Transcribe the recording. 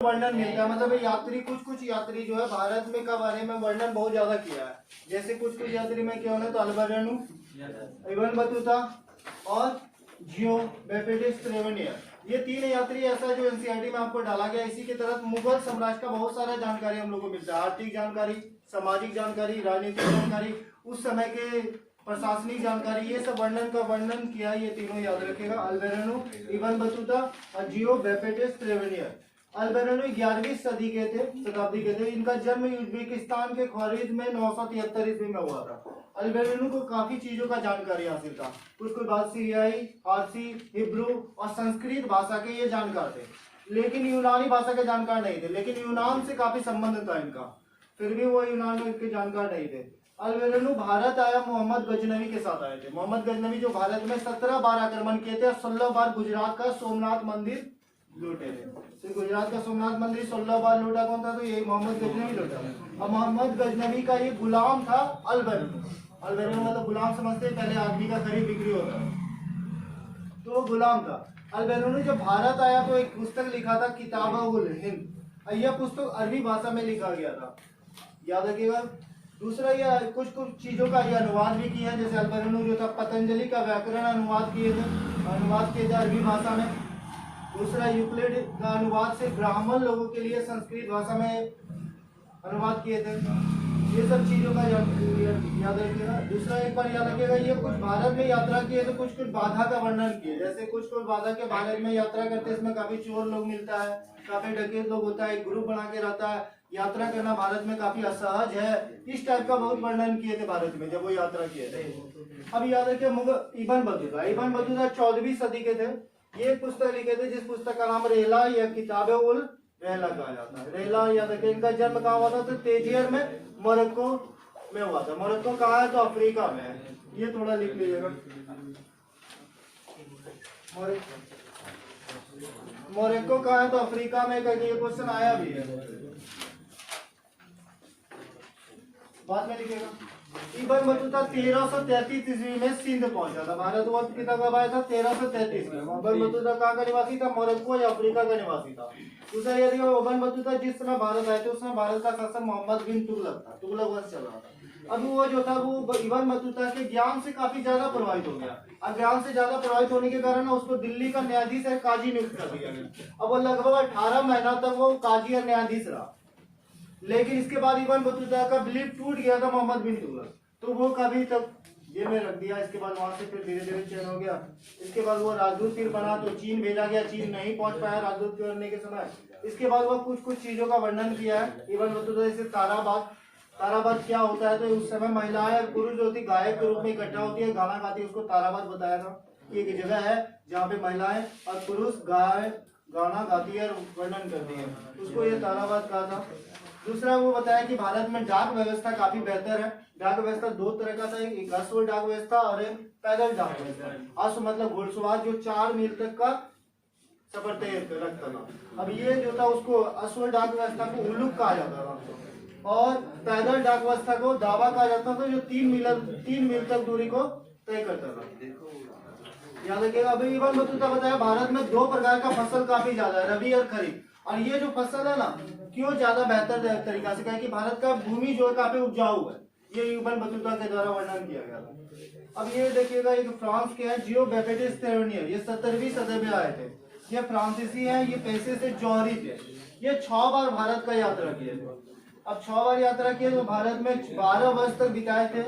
वर्णन मिलता है, मतलब यात्री कुछ यात्री जो है भारत में का बारे में वर्णन बहुत ज्यादा किया है। जैसे कुछ यात्री में क्या होना तो अल्बेरेनू, इब्न बतूता और जियो बेपेटिस ट्रेवेनियर, ये तीन यात्री ऐसा जो एनसीईआरटी में आपको डाला गया। इसी की तरफ मुगल साम्राज्य का बहुत सारा जानकारी हम लोग को मिलता है, आर्थिक जानकारी, सामाजिक जानकारी, राजनीतिक जानकारी, उस समय के प्रशासनिक जानकारी, ये सब वर्णन किया। ये तीनों याद रखेगा, अल्बेरेनू, इब्न बतूता और जियो बेपेटिस ट्रेवेनियर। अल्बेरेनू 11वीं शताब्दी के थे। इनका जन्म उज्बेकिस्तान के ख्वारिज़ में 973 ईस्वी में हुआ था। अल्बेरेनू को काफी चीजों का जानकारी हासिल था। कुछ बात सीरियाई, फारसी, हिब्रू और संस्कृत भाषा के ये जानकार थे, लेकिन यूनानी भाषा के जानकार नहीं थे। लेकिन यूनान से काफी संबंध था इनका, फिर भी वो यूनान में इनके जानकार नहीं थे। अल्बेरेनू भारत आया मोहम्मद गजनवी के साथ आए थे। मोहम्मद गजनवी जो भारत में 17 बार आक्रमण किए थे और 16 बार गुजरात का सोमनाथ मंदिर लूटे थे। तो गुजरात का सोमनाथ मंदिर 16 बार लूटा कौन था? तो ये मोहम्मद गजनवी लूटा। और मोहम्मद गजनवी का ये गुलाम था अल्बेरेनू। अल्बेरेनू मतलब गुलाम समझते हैं, पहले आदमी का खरीद बिक्री होता है, तो वो गुलाम था। अल्बेरेनू जब भारत आया तो एक पुस्तक लिखा था, किताब-उल हिंद। यह पुस्तक अरबी भाषा में लिखा गया था, याद रखिएगा। दूसरा ये कुछ चीजों का ये अनुवाद भी किया, जैसे अल्बेरेनू जो था पतंजलि का व्याकरण अनुवाद किए थे अरबी भाषा में। दूसरा यूक्लिड का अनुवाद से ब्राह्मण लोगों के लिए संस्कृत भाषा में अनुवाद किए थे। ये सब चीजों का याद रखिएगा। दूसरा एक बार याद रखिएगा, ये कुछ भारत में यात्रा किए तो कुछ बाधा का वर्णन किए। जैसे कुछ बाधा के भारत में यात्रा करते, इसमें काफी चोर लोग मिलता है, काफी डकैत लोग होता है, एक ग्रुप बना के रहता है, यात्रा करना भारत में काफी असहज है, इस टाइप का बहुत वर्णन किए थे भारत में जब वो यात्रा किए थे। अब याद रखिए इब्न बतूता 14वीं सदी के थे। ये पुस्तक लिखे थे, जिस पुस्तक का नाम रेहला या किताब-उल रेहला कहा जाता है। रेहला याद रखिए, इनका जन्म कहाँ हुआ था? तो तेजियर में, मोरक्को में हुआ था। मोरक्को कहाँ है? तो अफ्रीका में है। ये थोड़ा लिख लीजिएगा, मोरक्को कहाँ है? तो अफ्रीका में। कहीं ये क्वेश्चन आया भी है, बाद में लिखेगा। इब्न बतूता 1333 ईस्वी में सिंध पहुंचा था। भारत वो कितना कब आया था? 1333 में। इब्न बतूता कहाँ का निवासी था? मोरक्को या अफ्रीका का निवासी था। दूसरा यदि इब्न बतूता जिस समय भारत आए थे उस समय भारत का शासक मोहम्मद बिन तुगलक था, तुगलक वंश चल रहा था। अब वो जो था वो इब्न बतूता के ज्ञान से काफी ज्यादा प्रभावित हो गया। अब ज्ञान से ज्यादा प्रभावित होने के कारण उसको दिल्ली का न्यायाधीश या काजी नियुक्त कर दिया गया। अब वो लगभग 18 महीना तक वो काजी और न्यायाधीश रहा। लेकिन इसके बाद इब्न बतूता का बिलीफ टूट गया था मोहम्मद बिन तुगलक, तो वो कभी तक जेल में रख दिया। इसके बाद वहां से फिर धीरे धीरे चेंज हो गया। इसके बाद वो राजदूत फिर बना, तो चीन भेजा गया, चीन नहीं पहुंच पाया राजदूत करने के समय। इसके बाद वो कुछ चीजों का वर्णन किया है इब्न बतूता, जैसे ताराबाद क्या होता है? तो उस समय महिलाएं और पुरुष जो होती गायक के रूप में इकट्ठा होती है, गाना गाती है, उसको ताराबाद बताया था। ये एक जगह है जहाँ पे महिलाएं और पुरुष गाना गाती है और वर्णन करती है, उसको ये ताराबाद कहा था। दूसरा वो बताया कि भारत में डाक व्यवस्था काफी बेहतर है। डाक व्यवस्था दो तरह का था, एक अश्व डाक व्यवस्था और एक पैदल डाक व्यवस्था। अश्व मतलब घुड़सवार जो 4 मील तक का सफर तय रखता था। अब ये जो था उसको अश्व डाक व्यवस्था को उल्लुक कहा जाता था, और पैदल डाक व्यवस्था को दावा कहा जाता था, जो 3 मील तक दूरी को तय करता था। याद रखिएगा। अभी इब्न बतूता बताया भारत में 2 प्रकार का फसल काफी ज्यादा है, रबी और खरीफ। और ये जो फसल है ना, क्यों ज्यादा बेहतर तरीका से, कि भारत का भूमि जो है काफी उपजाऊ है। ये इब्न बतूता के द्वारा वर्णन किया गया था। अब ये देखिएगा, एक फ्रांस के हैं जियो बेपेटिस ट्रेवेनियर, ये 17वीं सदी में आए थे। ये फ्रांसीसी हैं, ये पैसे से जौहरी थे। ये 6 बार भारत का यात्रा किए थे। अब 6 बार यात्रा किए तो भारत में 12 वर्ष तक बिताए थे।